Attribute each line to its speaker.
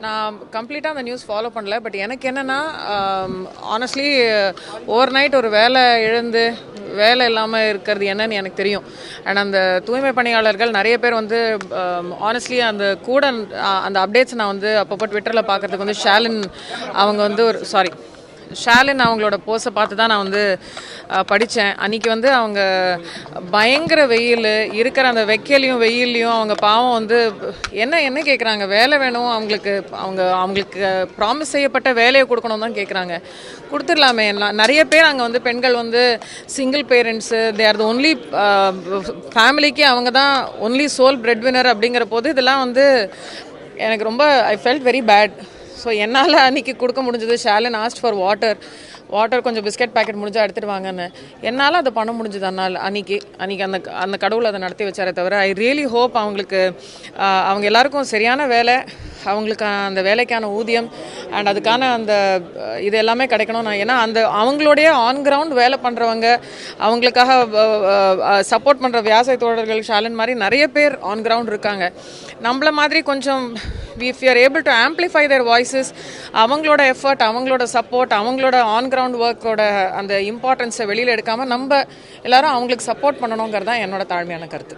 Speaker 1: நான் கம்ப்ளீட்டாக அந்த நியூஸ் ஃபாலோ பண்ணல. பட் எனக்கு என்னென்னா, ஆனஸ்ட்லி ஓவர் நைட் ஒரு வேலை இழந்து வேலை இல்லாமல் இருக்கிறது என்னன்னு எனக்கு தெரியும். அண்ட் அந்த தூய்மை பணியாளர்கள் நிறைய பேர் வந்து ஆனஸ்ட்லி அந்த கூட அந்த அப்டேட்ஸ் நான் வந்து அப்பப்போ ட்விட்டரில் பார்க்குறதுக்கு வந்து அவங்க வந்து ஷாலின் அவங்களோட போஸ்ட்டை பார்த்து தான் நான் வந்து படித்தேன். அன்றைக்கி வந்து அவங்க பயங்கர வெயில் இருக்கிற அந்த வெயில்லையும் அவங்க பாவம் வந்து என்ன கேட்குறாங்க, வேலை வேணும் அவங்களுக்கு ப்ராமிஸ் செய்யப்பட்ட வேலையை கொடுக்கணும் தான் கேட்குறாங்க. கொடுத்துடலாமே. நிறைய பேர் அங்கே வந்து பெண்கள் வந்து single parents, they are the only ஃபேமிலிக்கு அவங்க தான் ஒன்லி சோல் பிரெட் வினர் அப்படிங்கிற போது இதெல்லாம் வந்து எனக்கு ரொம்ப I felt very bad. So என்னால் அன்றைக்கி கொடுக்க முடிஞ்சது. ஷாலின் ஆஸ்ட் ஃபார் வாட்டர் கொஞ்சம் பிஸ்கெட் பேக்கெட் முடிஞ்சால் எடுத்துகிட்டு வாங்கன்னு என்னால் அதை பண்ண முடிஞ்சது. அன்றைக்கி அந்த கடவுள் அதை நடத்தி வச்சாரே தவிர ஐ ரியலி ஹோப் அவங்க எல்லாருக்கும் சரியான வேலை, அவங்களுக்கு அந்த வேலைக்கான ஊதியம் அண்ட் அதுக்கான அந்த இது எல்லாமே கிடைக்கணும். ஏன்னா அவங்களுடைய ஆன் கிரவுண்ட் வேலை பண்ணுறவங்க, அவங்களுக்காக சப்போர்ட் பண்ணுற விவசாய தோழர்கள் ஷாலின் மாதிரி நிறைய பேர் ஆன் கிரவுண்ட் இருக்காங்க. நம்மள மாதிரி கொஞ்சம் if we are able to amplify their voices, அவங்களோட எஃபர்ட், அவங்களோட சப்போர்ட், அவங்களோட ஆன் கிரவுண்ட் ஒர்க்கோட அந்த இம்பார்ட்டன்ஸை வெளியில் எடுக்காமல் நம்ம எல்லாரும் அவங்களுக்கு சப்போர்ட் பண்ணணுங்கிறது தான் என்னோட தாழ்மையான கருத்து.